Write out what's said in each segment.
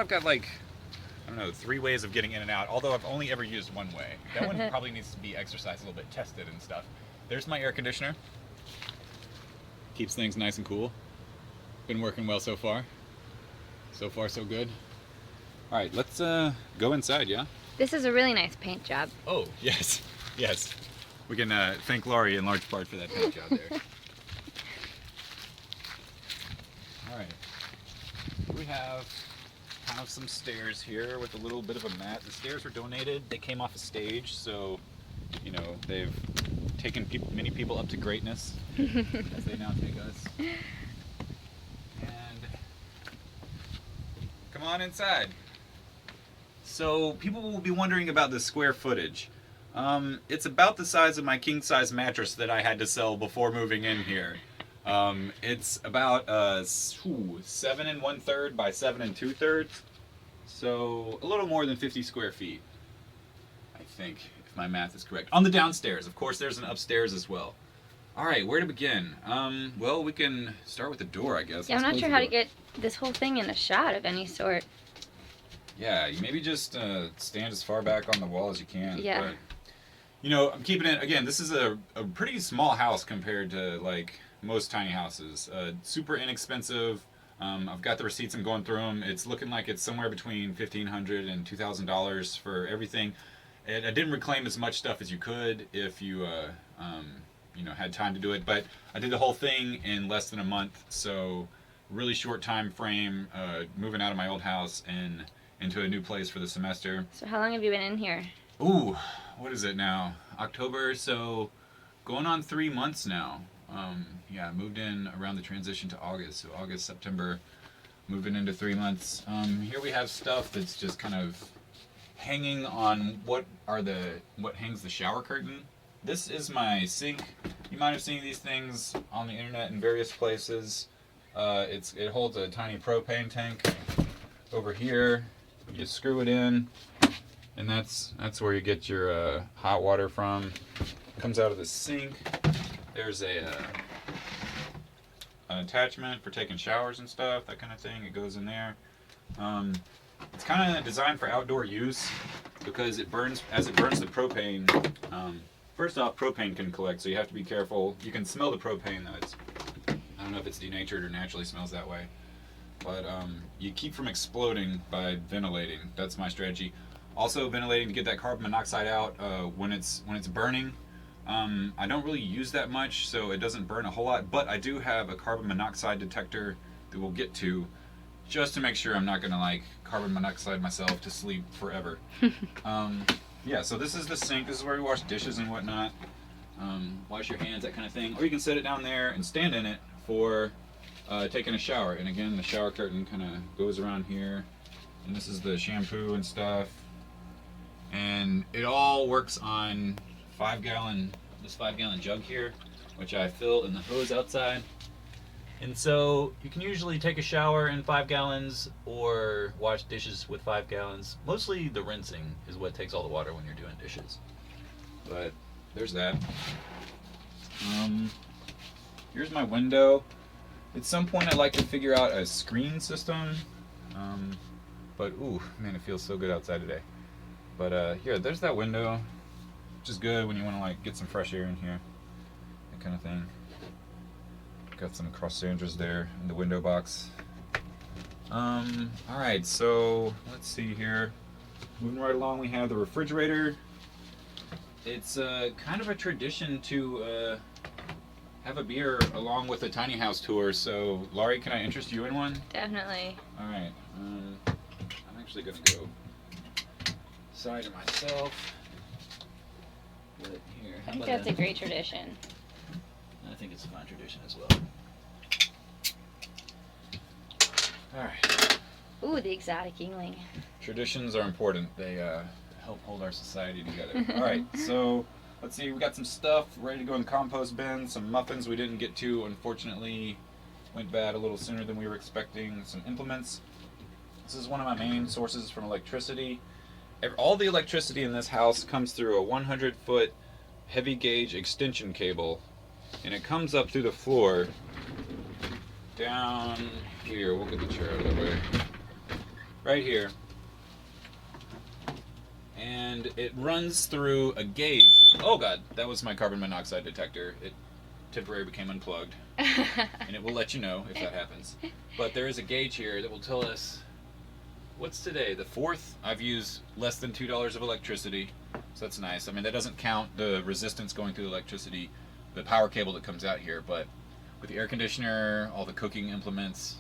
I've got like, I don't know, 3 ways of getting in and out, although I've only ever used one way. That one probably needs to be exercised a little bit, tested and stuff. There's my air conditioner. Keeps things nice and cool. Been working well so far. So far, so good. All right, let's go inside, yeah? This is a really nice paint job. Oh, yes, yes. We can thank Laurie in large part for that paint job there. All right, we have kind of some stairs here with a little bit of a mat. The stairs were donated. They came off a stage, so, you know, they've taken many people up to greatness as they now take us. And come on inside. So people will be wondering about the square footage. It's about the size of my king size mattress that I had to sell before moving in here. It's about 7 1/3 by 7 2/3, so a little more than 50 square feet, I think, if my math is correct. On the downstairs, of course, there's an upstairs as well. All right, where to begin? Well, we can start with the door, I guess. Yeah, I'm not sure how to get this whole thing in a shot of any sort. Yeah, you maybe just stand as far back on the wall as you can. Yeah. But, you know, I'm keeping it, again, this is a pretty small house compared to, like, most tiny houses. Super inexpensive. I've got the receipts, I'm going through them. It's looking like it's somewhere between $1,500 and $2,000 for everything. And I didn't reclaim as much stuff as you could if you, you know, had time to do it. But I did the whole thing in less than a month, so really short time frame, moving out of my old house and into a new place for the semester. So how long have you been in here? Ooh, what is it now? October, so going on 3 months now. Yeah, I moved in around the transition to August, so August, September, moving into 3 months. Here we have stuff that's just kind of hanging on what hangs the shower curtain. This is my sink. You might have seen these things on the internet in various places. It holds a tiny propane tank over here. You screw it in, and that's where you get your hot water from. It comes out of the sink. There's an attachment for taking showers and stuff, that kind of thing. It goes in there. It's kind of designed for outdoor use because as it burns the propane. First off, propane can collect, so you have to be careful. You can smell the propane though. I don't know if it's denatured or naturally smells that way. But you keep from exploding by ventilating. That's my strategy. Also ventilating to get that carbon monoxide out when it's burning. I don't really use that much, so it doesn't burn a whole lot, but I do have a carbon monoxide detector that we'll get to just to make sure I'm not going to like carbon monoxide myself to sleep forever. Yeah, so this is the sink. This is where we wash dishes and whatnot. Wash your hands, that kind of thing. Or you can set it down there and stand in it for taking a shower. And again, the shower curtain kind of goes around here. And this is the shampoo and stuff. And it all works on this 5-gallon jug here, which I fill in the hose outside. And so you can usually take a shower in 5 gallons or wash dishes with 5 gallons. Mostly the rinsing is what takes all the water when you're doing dishes. But there's that. Here's my window. At some point I'd like to figure out a screen system. But ooh, man, it feels so good outside today. But here, there's that window, which is good when you want to like get some fresh air in here. That kind of thing. Got some crossandras there in the window box. Alright, so let's see here. Moving right along, we have the refrigerator. It's kind of a tradition to have a beer along with a tiny house tour. So, Laurie, can I interest you in one? Definitely. Alright, I'm actually going to go side to myself. Put it here. I think that's a great tradition. I think it's a fun tradition as well. Alright. Ooh, the exotic Yingling. Traditions are important. They help hold our society together. Alright, so let's see. We got some stuff ready to go in the compost bin. Some muffins we didn't get to, unfortunately. Went bad a little sooner than we were expecting. Some implements. This is one of my main sources from electricity. All the electricity in this house comes through a 100-foot heavy gauge extension cable, and it comes up through the floor down here. We'll get the chair out of the way. right here. And it runs through a gauge. Oh god, that was my carbon monoxide detector. It temporarily became unplugged. And it will let you know if that happens. But there is a gauge here that will tell us, what's today, the 4th? I've used less than $2 of electricity, so that's nice. I mean, that doesn't count the resistance going through the electricity, the power cable that comes out here, but with the air conditioner, all the cooking implements,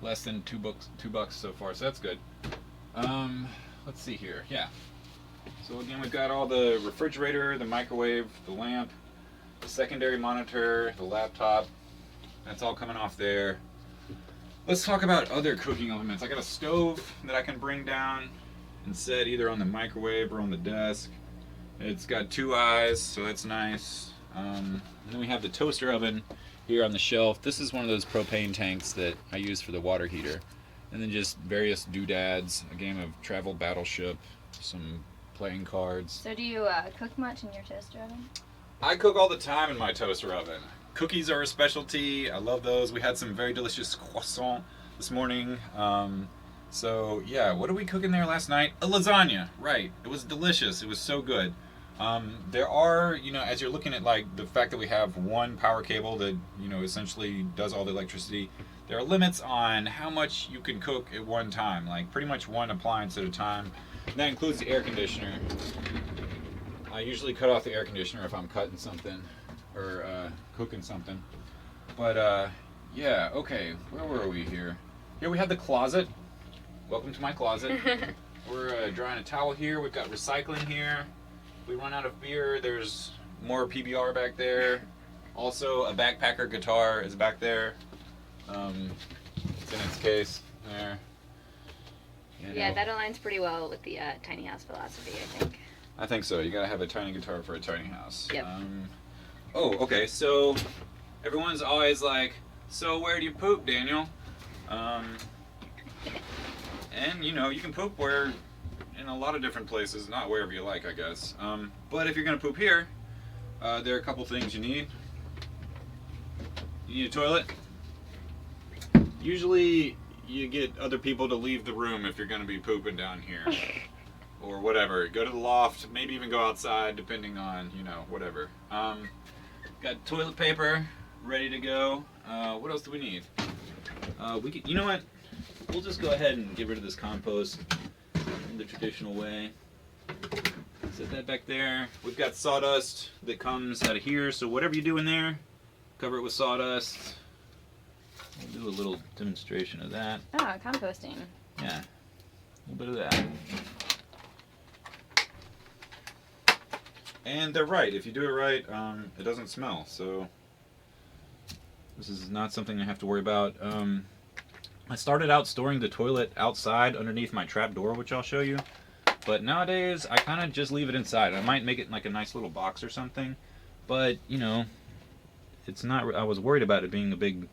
less than $2 so far, so that's good. Let's see here, yeah. So again, we've got all the refrigerator, the microwave, the lamp, the secondary monitor, the laptop. That's all coming off there. Let's talk about other cooking elements. I got a stove that I can bring down and set either on the microwave or on the desk. It's got 2 eyes, so that's nice. And then we have the toaster oven here on the shelf. This is one of those propane tanks that I use for the water heater. And then just various doodads, a game of Travel Battleship, some playing cards. So do you cook much in your toaster oven? I cook all the time in my toaster oven. Cookies are a specialty. I love those. We had some very delicious croissant this morning. So yeah, what did we cook in there last night? A lasagna, right. It was delicious. It was so good. There are, as you're looking at like the fact that we have one power cable that, essentially does all the electricity, there are limits on how much you can cook at one time, like pretty much one appliance at a time. And that includes the air conditioner. I usually cut off the air conditioner if I'm cutting something or cooking something. But yeah, okay, where were we here? Here we have the closet. Welcome to my closet. We're drying a towel here. We've got recycling here. If we run out of beer, there's more PBR back there. Also, a backpacker guitar is back there. It's in its case there. Yeah, that aligns pretty well with the tiny house philosophy, I think. I think so. You gotta have a tiny guitar for a tiny house. Yep. Oh, okay. So everyone's always like, "So where do you poop, Daniel?" And you can poop in a lot of different places, not wherever you like, I guess. But if you're gonna poop here, there are a couple things you need. You need a toilet. Usually, you get other people to leave the room if you're gonna be pooping down here. Or whatever. Go to the loft, maybe even go outside, depending on, whatever. Got toilet paper ready to go. What else do we need? You know what? We'll just go ahead and get rid of this compost in the traditional way. Set that back there. We've got sawdust that comes out of here, so whatever you do in there, cover it with sawdust. We'll do a little demonstration of that. Oh, composting. Yeah, a little bit of that. And they're right. If you do it right, it doesn't smell. So this is not something I have to worry about. I started out storing the toilet outside underneath my trap door, which I'll show you. But nowadays, I kind of just leave it inside. I might make it like a nice little box or something. But, it's not... I was worried about it being a big,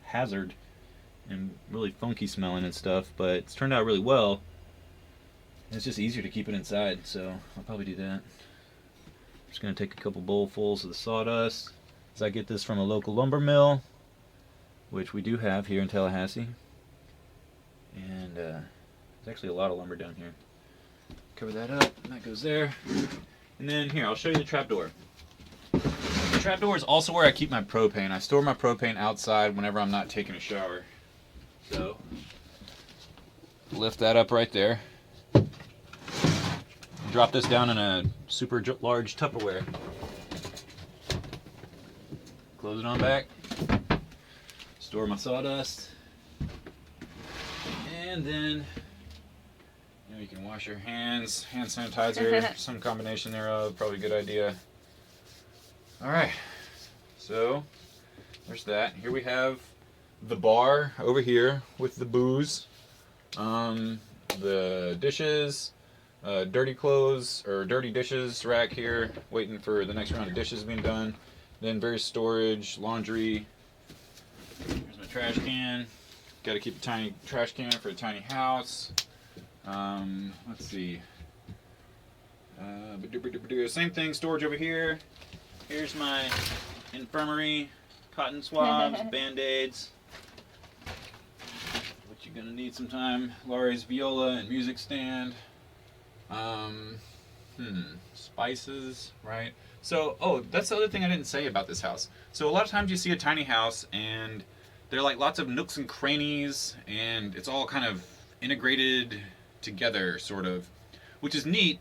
hazard and really funky smelling and stuff. But it's turned out really well. It's just easier to keep it inside, so I'll probably do that. I'm just going to take a couple bowlfuls of the sawdust. As I get this from a local lumber mill, which we do have here in Tallahassee. And there's actually a lot of lumber down here. Cover that up, and that goes there. And then here, I'll show you the trapdoor. The trapdoor is also where I keep my propane. I store my propane outside whenever I'm not taking a shower. So, lift that up right there. Drop this down in a super large Tupperware. Close it on back. Store my sawdust. And then you can wash your hands. Hand sanitizer, some combination thereof, probably a good idea. Alright, so there's that. Here we have the bar over here with the booze. The dishes. Dirty clothes or dirty dishes rack here, waiting for the next round of dishes being done. Then various storage, laundry. Here's my trash can. Got to keep a tiny trash can for a tiny house. Let's see. Same thing, storage over here. Here's my infirmary, cotton swabs, band-aids. What you you're gonna need some time. Laurie's viola and music stand. Spices, right? So, oh, that's the other thing I didn't say about this house. So a lot of times you see a tiny house and there are like lots of nooks and crannies and it's all kind of integrated together, sort of, which is neat,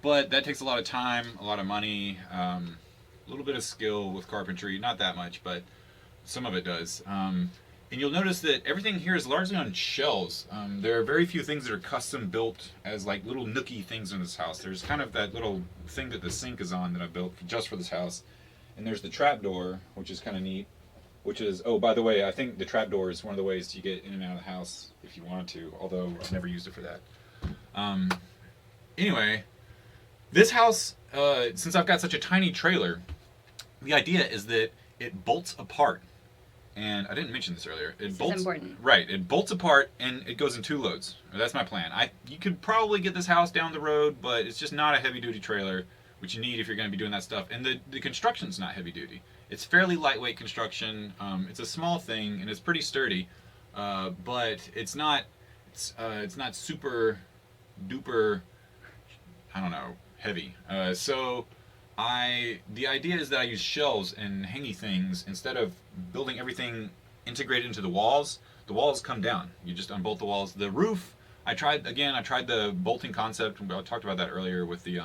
but that takes a lot of time, a lot of money, a little bit of skill with carpentry, not that much, but some of it does. And you'll notice that everything here is largely on shelves. There are very few things that are custom built as like little nooky things in this house. There's kind of that little thing that the sink is on that I built just for this house. And there's the trapdoor, which is kind of neat. Which is, oh, by the way, I think the trapdoor is one of the ways to get in and out of the house if you want to, although I've never used it for that. Anyway, this house, since I've got such a tiny trailer, the idea is that it bolts apart. And I didn't mention this earlier. This is important. Right, it bolts apart and it goes in 2 loads. That's my plan. You could probably get this house down the road, but it's just not a heavy-duty trailer, which you need if you're going to be doing that stuff. And the construction's not heavy-duty. It's fairly lightweight construction. It's a small thing and it's pretty sturdy, but it's not super duper, I don't know, heavy. So the idea is that I use shelves and hangy things instead of building everything integrated into the walls. The walls come down. You just unbolt the walls. The roof, I tried the bolting concept. I talked about that earlier with the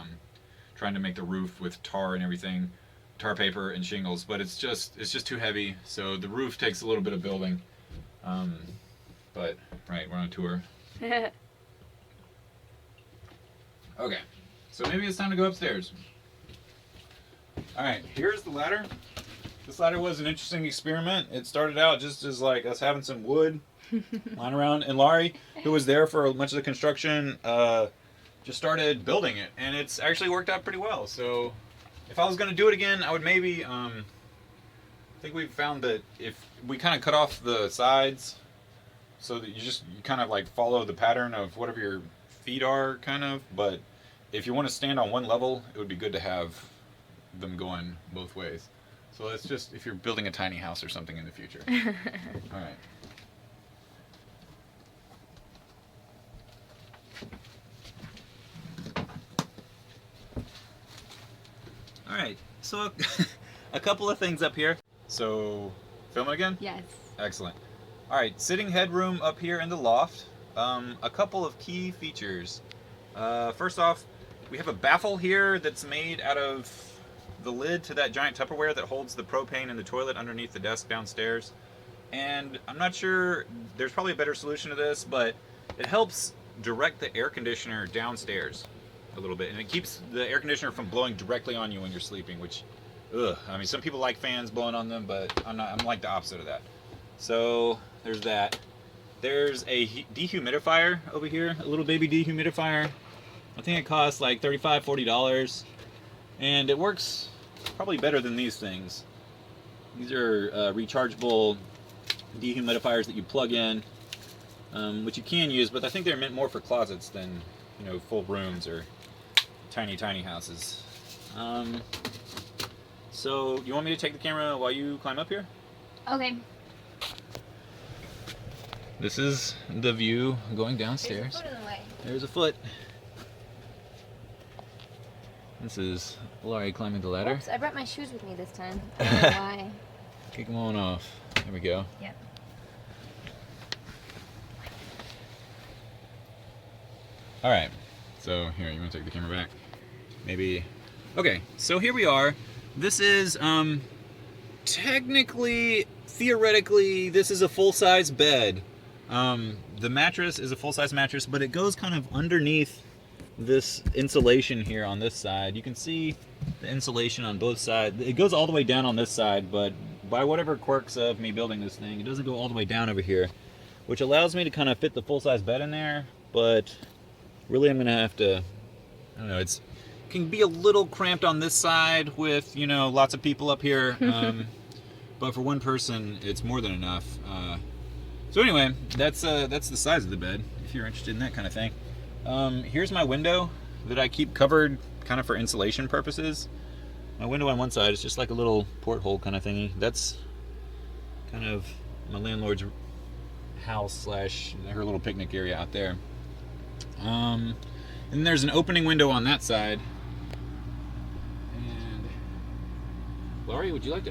trying to make the roof with tar and everything, tar paper and shingles, but it's just too heavy. So the roof takes a little bit of building. But right, we're on a tour. Okay, so maybe it's time to go upstairs. Alright, here's the ladder. This ladder was an interesting experiment. It started out just as like us having some wood lying around, and Laurie, who was there for much of the construction, just started building it, and it's actually worked out pretty well. So if I was going to do it again, I would maybe, I think we've found that if we kind of cut off the sides so that you kind of like follow the pattern of whatever your feet are, kind of, but if you want to stand on one level, it would be good to have them going both ways. So that's just if you're building a tiny house or something in the future. All right. All right. So a couple of things up here. So film it again? Yes. Excellent. All right. Sitting headroom up here in the loft. A couple of key features. First off, we have a baffle here that's made out of the lid to that giant Tupperware that holds the propane in the toilet underneath the desk downstairs. And I'm not sure, there's probably a better solution to this, but it helps direct the air conditioner downstairs a little bit. And it keeps the air conditioner from blowing directly on you when you're sleeping, which, I mean, some people like fans blowing on them, but I'm like the opposite of that. So there's that. There's a dehumidifier over here, a little baby dehumidifier. I think it costs like $35, $40. And it works probably better than these things. These are rechargeable dehumidifiers that you plug in, which you can use, but I think they're meant more for closets than, full rooms or tiny houses. So you want me to take the camera while you climb up here? Okay. This is the view going downstairs. There's a foot in the way. There's a foot. This is Laurie climbing the ladder. Oops, I brought my shoes with me this time. I don't know why. Kick them on off. There we go. Yep. All right. So here, you want to take the camera back? Maybe. Okay. So here we are. This is technically, theoretically, this is a full-size bed. The mattress is a full-size mattress, but it goes kind of underneath this insulation here on this side. You can see the insulation on both sides. It goes all the way down on this side, but by whatever quirks of me building this thing, it doesn't go all the way down over here, which allows me to kind of fit the full-size bed in there. But really, I'm gonna have to, I don't know, it can be a little cramped on this side with lots of people up here, but for one person it's more than enough. So anyway, that's the size of the bed if you're interested in that kind of thing. Here's my window that I keep covered kind of for insulation purposes. My window on one side is just like a little porthole kind of thingy. That's kind of my landlord's house slash her little picnic area out there. And there's an opening window on that side. And Laurie, would you like to